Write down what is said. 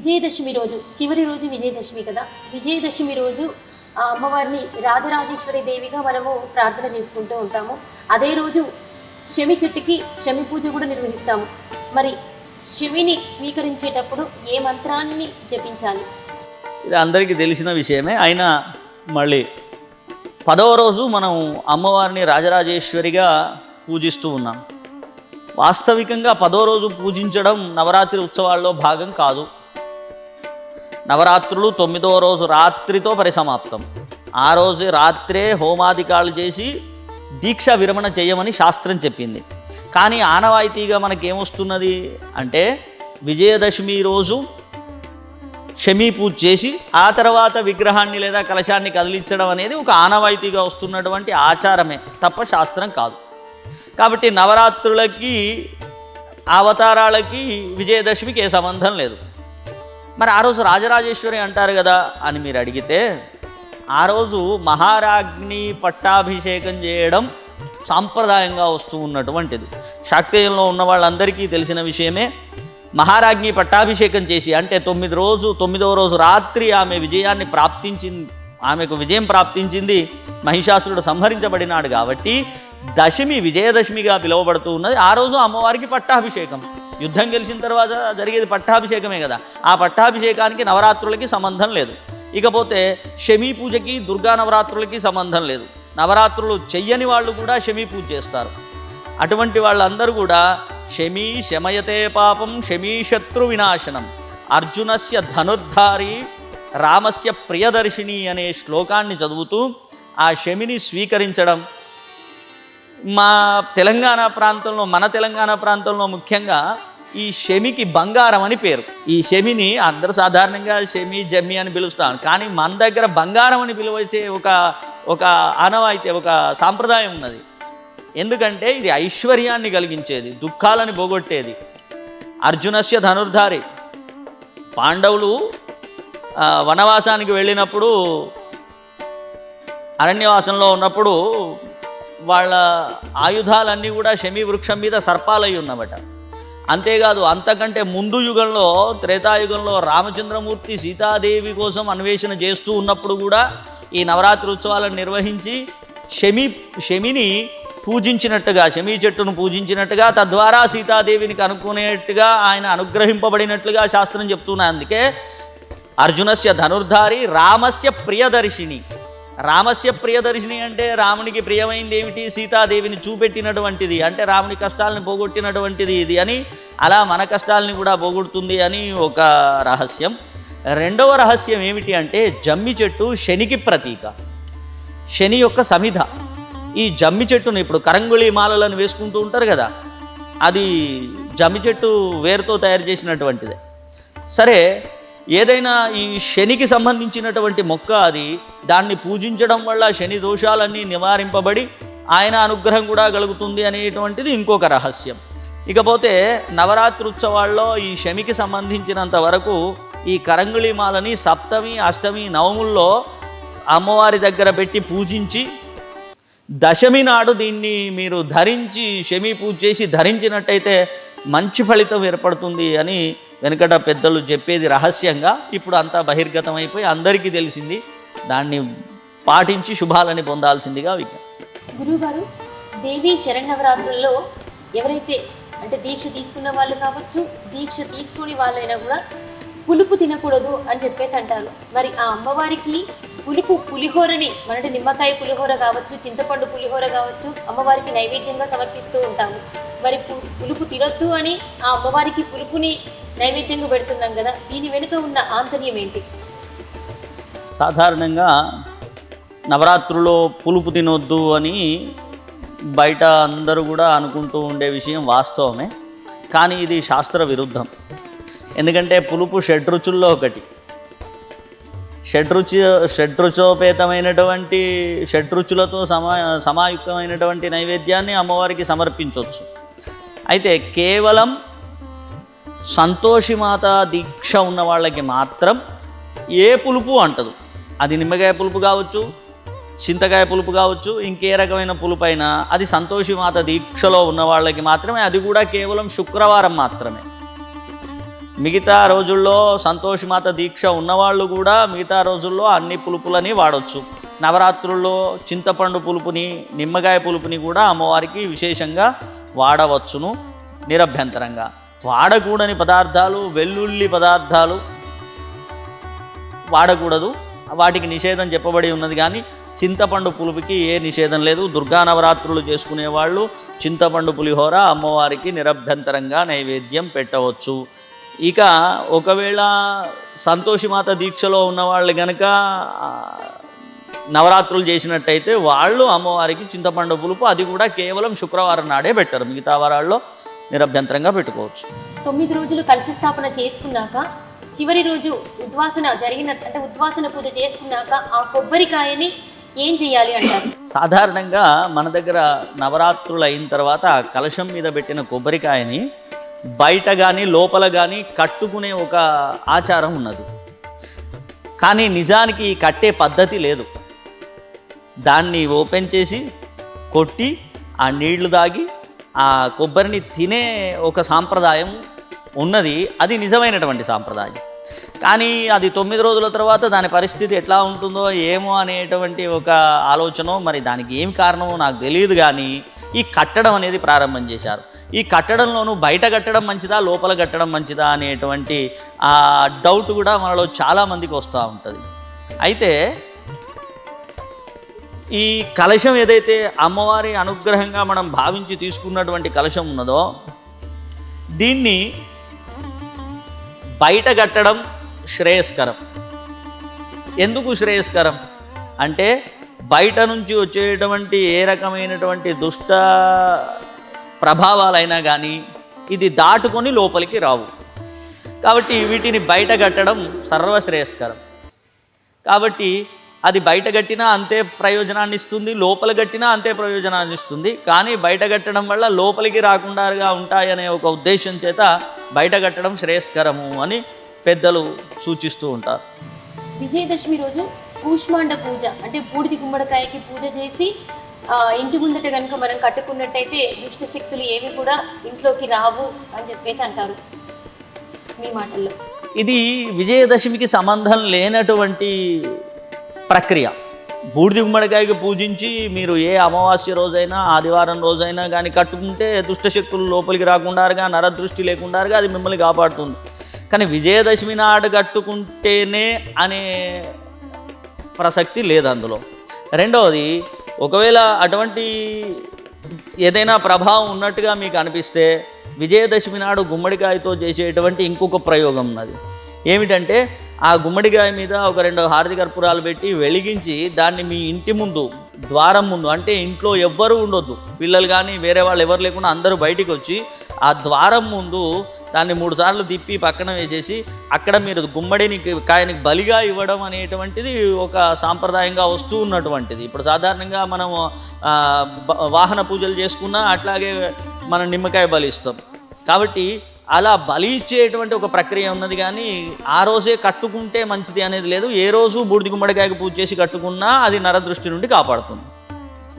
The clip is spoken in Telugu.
విజయదశమి రోజు, చివరి రోజు విజయదశమి కదా. విజయదశమి రోజు ఆ అమ్మవారిని రాజరాజేశ్వరి దేవిగా మనము ప్రార్థన చేసుకుంటూ ఉంటాము. అదే రోజు శమి చెట్టుకి శమి పూజ కూడా నిర్వహిస్తాము. మరి శమిని స్వీకరించేటప్పుడు ఏ మంత్రాన్ని జపించాలి? ఇది అందరికీ తెలిసిన విషయమే. అయినా మళ్ళీ 10వ రోజు మనం అమ్మవారిని రాజరాజేశ్వరిగా పూజిస్తూ ఉన్నాం. వాస్తవికంగా 10వ రోజు పూజించడం నవరాత్రి ఉత్సవాల్లో భాగం కాదు. నవరాత్రులు 9వ రోజు రాత్రితో పరిసమాప్తం. ఆ రోజు రాత్రే హోమాదికాలు చేసి దీక్ష విరమణ చేయమని శాస్త్రం చెప్పింది. కానీ ఆనవాయితీగా మనకేమొస్తున్నది అంటే విజయదశమి రోజు శమీ పూజ చేసి ఆ తర్వాత విగ్రహాన్ని లేదా కలశాన్ని కదిలించడం అనేది ఒక ఆనవాయితీగా వస్తున్నటువంటి ఆచారమే తప్ప శాస్త్రం కాదు. కాబట్టి నవరాత్రులకి అవతారాలకి విజయదశమికి ఏ సంబంధం లేదు. మరి ఆ రోజు రాజరాజేశ్వరి అంటారు కదా అని మీరు అడిగితే, ఆ రోజు మహారాజ్ఞి పట్టాభిషేకం చేయడం సాంప్రదాయంగా వస్తూ ఉన్నటువంటిది. శాక్తేయంలో ఉన్న వాళ్ళందరికీ తెలిసిన విషయమే. మహారాజ్ఞి పట్టాభిషేకం చేసి అంటే 9వ రోజు రాత్రి ఆమెకు విజయం ప్రాప్తించింది. మహిషాసురుడు సంహరించబడినాడు కాబట్టి దశమి విజయదశమిగా పిలువబడుతూ ఉన్నది. ఆ రోజు అమ్మవారికి పట్టాభిషేకం. యుద్ధం గెలిచిన తర్వాత జరిగేది పట్టాభిషేకమే కదా. ఆ పట్టాభిషేకానికి నవరాత్రులకి సంబంధం లేదు. ఇకపోతే శమీ పూజకి దుర్గా నవరాత్రులకి సంబంధం లేదు. నవరాత్రులు చెయ్యని వాళ్ళు కూడా శమీ పూజ చేస్తారు. అటువంటి వాళ్ళందరూ కూడా శమీ శమయతే పాపం శమీ శత్రు వినాశనం అర్జునస్య ధనుర్ధారి రామస్య ప్రియదర్శిని అనే శ్లోకాన్ని చదువుతూ ఆ శమిని స్వీకరించడం మన తెలంగాణ ప్రాంతంలో ముఖ్యంగా ఈ శమికి బంగారం అని పేరు. ఈ శమిని అందరూ సాధారణంగా శమి జమ్మి అని పిలుస్తాను, కానీ మన దగ్గర బంగారం అని పిలువచ్చే ఒక ఆనవాయితీ, ఒక సాంప్రదాయం ఉన్నది. ఎందుకంటే ఇది ఐశ్వర్యాన్ని కలిగించేది, దుఃఖాలని పోగొట్టేది. అర్జునస్య ధనుర్ధారి. పాండవులు వనవాసానికి వెళ్ళినప్పుడు, అరణ్యవాసంలో ఉన్నప్పుడు వాళ్ళ ఆయుధాలన్నీ కూడా శమీ వృక్షం మీద సర్పాలై ఉన్నవట. అంతేకాదు, అంతకంటే ముందు యుగంలో, త్రేతాయుగంలో రామచంద్రమూర్తి సీతాదేవి కోసం అన్వేషణ చేస్తూ ఉన్నప్పుడు కూడా ఈ నవరాత్రి ఉత్సవాలను నిర్వహించి శమిని పూజించినట్టుగా, శమీ చెట్టును పూజించినట్టుగా, తద్వారా సీతాదేవిని కనుక్కునేట్టుగా ఆయన అనుగ్రహింపబడినట్లుగా శాస్త్రం చెప్తున్నాయి. అందుకే అర్జునస్య ధనుర్ధారి రామస్య ప్రియదర్శిని. రామస్య ప్రియదర్శిని అంటే రామునికి ప్రియమైంది ఏమిటి? సీతాదేవిని చూపెట్టినటువంటిది, అంటే రాముని కష్టాలను పోగొట్టినటువంటిది ఇది అని. అలా మన కష్టాలని కూడా పోగొడుతుంది అని ఒక రహస్యం. రెండవ రహస్యం ఏమిటి అంటే జమ్మి చెట్టు శనికి ప్రతీక, శని యొక్క సమిధ. ఈ జమ్మి చెట్టును ఇప్పుడు కరంగుళి మాలలను వేసుకుంటూ ఉంటారు కదా, అది జమ్మి చెట్టు వేరుతో తయారు చేసినటువంటిదే. సరే, ఏదైనా ఈ శనికి సంబంధించినటువంటి మొక్క అది, దాన్ని పూజించడం వల్ల శని దోషాలన్నీ నివారింపబడి ఆయన అనుగ్రహం కూడా కలుగుతుంది అనేటువంటిది ఇంకొక రహస్యం. ఇకపోతే నవరాత్రి ఉత్సవాల్లో ఈ శమికి సంబంధించినంత వరకు ఈ కరంగుళి మాలని సప్తమి, అష్టమి, నవముల్లో అమ్మవారి దగ్గర పెట్టి పూజించి, దశమి నాడు దీన్ని మీరు ధరించి శమీ పూజ చేసి ధరించినట్టయితే మంచి ఫలితం ఏర్పడుతుంది అని వెనుకట పెద్దలు చెప్పేది రహస్యంగా. ఇప్పుడు అంతా బహిర్గతమైపోయి అందరికీ తెలిసింది. దాన్ని పాటించి శుభాలని పొందాల్సిందిగా విజ్ఞప్తి. గురువుగారు, దేవీ శరణవరాత్రుల్లో ఎవరైతే అంటే దీక్ష తీసుకున్న వాళ్ళు కావచ్చు, దీక్ష తీసుకుని వాళ్ళైనా కూడా పులుపు తినకూడదు అని చెప్పేసి అంటారు. మరి ఆ అమ్మవారికి పులిహోరని, అంటే నిమ్మకాయ పులిహోర కావచ్చు, చింతపండు పులిహోర కావచ్చు, అమ్మవారికి నైవేద్యంగా సమర్పిస్తూ ఉంటాము. మరి పులుపు తినొద్దు అని ఆ అమ్మవారికి పులుపుని నైవేద్యంగా పెడుతున్నాం కదా, దీని వెనుక ఉన్న ఆంతర్యం ఏంటి? సాధారణంగా నవరాత్రుల్లో పులుపు తినొద్దు అని బయట అందరూ కూడా అనుకుంటూ ఉండే విషయం వాస్తవమే. కానీ ఇది శాస్త్ర విరుద్ధం. ఎందుకంటే పులుపు షడ్రుచుల్లో ఒకటి. షడ్రుచోపేతమైనటువంటి షడ్రుచులతో సమాయుక్తమైనటువంటి నైవేద్యాన్ని అమ్మవారికి సమర్పించవచ్చు. అయితే కేవలం సంతోషిమాత దీక్ష ఉన్న వాళ్ళకి మాత్రం ఏ పులుపు అంటదు. అది నిమ్మకాయ పులుపు కావచ్చు, చింతకాయ పులుపు కావచ్చు, ఇంకే రకమైన పులుపు అయినా అది సంతోషిమాత దీక్షలో ఉన్న వాళ్ళకి మాత్రమే. అది కూడా కేవలం శుక్రవారం మాత్రమే. మిగతా రోజుల్లో సంతోషమాత దీక్ష ఉన్నవాళ్ళు కూడా మిగతా రోజుల్లో అన్ని పులుపులని వాడవచ్చు. నవరాత్రుల్లో చింతపండు పులుపుని, నిమ్మకాయ పులుపుని కూడా అమ్మవారికి విశేషంగా వాడవచ్చును నిరభ్యంతరంగా. వాడకూడని పదార్థాలు, వెల్లుల్లి పదార్థాలు వాడకూడదు, వాటికి నిషేధం చెప్పబడి ఉన్నది. కానీ చింతపండు పులుపుకి ఏ నిషేధం లేదు. దుర్గా నవరాత్రులు చేసుకునేవాళ్ళు చింతపండు పులిహోర అమ్మవారికి నిరభ్యంతరంగా నైవేద్యం పెట్టవచ్చు. ఇక ఒకవేళ సంతోషిమాత దీక్షలో ఉన్నవాళ్ళు కనుక నవరాత్రులు చేసినట్టయితే వాళ్ళు అమ్మవారికి చింతపండు పులుపు, అది కూడా కేవలం శుక్రవారం నాడే పెట్టరు, మిగతా వారాల్లో నిరభ్యంతరంగా పెట్టుకోవచ్చు. 9 రోజులు కలశ స్థాపన చేసుకున్నాక చివరి రోజు ఉద్వాసన పూజ చేసుకున్నాక ఆ కొబ్బరికాయని ఏం చేయాలి అంటారు? సాధారణంగా మన దగ్గర నవరాత్రులు అయిన తర్వాత కలశం మీద పెట్టిన కొబ్బరికాయని బయట కానీ లోపల కానీ కట్టుకునే ఒక ఆచారం ఉన్నది. కానీ నిజానికి కట్టే పద్ధతి లేదు. దాన్ని ఓపెన్ చేసి కొట్టి ఆ నీళ్లు తాగి ఆ కొబ్బరిని తినే ఒక సాంప్రదాయం ఉన్నది. అది నిజమైనటువంటి సాంప్రదాయం. కానీ అది 9 రోజుల తర్వాత దాని పరిస్థితి ఎట్లా ఉంటుందో ఏమో అనేటువంటి ఒక ఆలోచన, మరి దానికి ఏం కారణమో నాకు తెలియదు. కానీ ఈ కట్టడం అనేది ప్రారంభం చేశారు. ఈ కట్టడంలోనూ బయట కట్టడం మంచిదా, లోపల కట్టడం మంచిదా అనేటువంటి ఆ డౌట్ కూడా మనలో చాలామందికి వస్తూ ఉంటుంది. అయితే ఈ కలశం ఏదైతే అమ్మవారి అనుగ్రహంగా మనం భావించి తీసుకున్నటువంటి కలశం ఉన్నదో, దీన్ని బయట కట్టడం శ్రేయస్కరం. ఎందుకు శ్రేయస్కరం అంటే బయట నుంచి వచ్చేటువంటి ఏ రకమైనటువంటి దుష్ట ప్రభావాలైనా కానీ ఇది దాటుకొని లోపలికి రావు. కాబట్టి వీటిని బయట కట్టడం సర్వశ్రేయస్కరం. కాబట్టి అది బయట కట్టినా అంతే ప్రయోజనాన్ని ఇస్తుంది, లోపల కట్టినా అంతే ప్రయోజనాన్ని ఇస్తుంది. కానీ బయట కట్టడం వల్ల లోపలికి రాకుండా ఉంటాయనే ఒక ఉద్దేశం చేత బయట కట్టడం శ్రేయస్కరము అని పెద్దలు సూచిస్తూ ఉంటారు. విజయదశమి రోజు కూష్మాండ పూజ అంటే బూడిది గుమ్మడికాయకి పూజ చేసి ఇంటి ముందట కనుక మనం కట్టుకున్నట్టయితే దుష్ట శక్తులు ఏవి కూడా ఇంట్లోకి రావు అని చెప్పేసి అంటారు మీ మాటల్లో. ఇది విజయదశమికి సంబంధం లేనటువంటి ప్రక్రియ. బూడిది గుమ్మడికాయకి పూజించి మీరు ఏ అమావాస్య రోజైనా ఆదివారం రోజైనా కానీ కట్టుకుంటే దుష్టశక్తులు లోపలికి రాకుండారుగా, నరదృష్టి లేకుండారుగా అది మిమ్మల్ని కాపాడుతుంది. కానీ విజయదశమి నాడు కట్టుకుంటేనే అనే ప్రసక్తి లేదు అందులో. రెండవది, ఒకవేళ అటువంటి ఏదైనా ప్రభావం ఉన్నట్టుగా మీకు అనిపిస్తే విజయదశమి నాడు గుమ్మడికాయతో చేసేటువంటి ఇంకొక ప్రయోగం ఉన్నది. ఏమిటంటే ఆ గుమ్మడికాయ మీద ఒక 2 హారతి కర్పూరాలు పెట్టి వెలిగించి దాన్ని మీ ఇంటి ముందు ద్వారం ముందు, అంటే ఇంట్లో ఎవ్వరూ ఉండొద్దు, పిల్లలు కానీ వేరే వాళ్ళు ఎవరు లేకుండా అందరూ బయటికి వచ్చి ఆ ద్వారం ముందు దాన్ని 3 సార్లు తిప్పి పక్కన వేసేసి అక్కడ మీరు కాయనికి బలిగా ఇవ్వడం అనేటువంటిది ఒక సాంప్రదాయంగా వస్తూ ఉన్నటువంటిది. ఇప్పుడు సాధారణంగా మనము వాహన పూజలు చేసుకున్నా అట్లాగే మనం నిమ్మకాయ బలి ఇస్తాం. కాబట్టి అలా బలి ఇచ్చేటువంటి ఒక ప్రక్రియ ఉన్నది. కానీ ఆ రోజే కట్టుకుంటే మంచిది అనేది లేదు. ఏ రోజు బూడిద గుమ్మడికాయకు పూజ చేసి కట్టుకున్నా అది నరదృష్టి నుండి కాపాడుతుంది.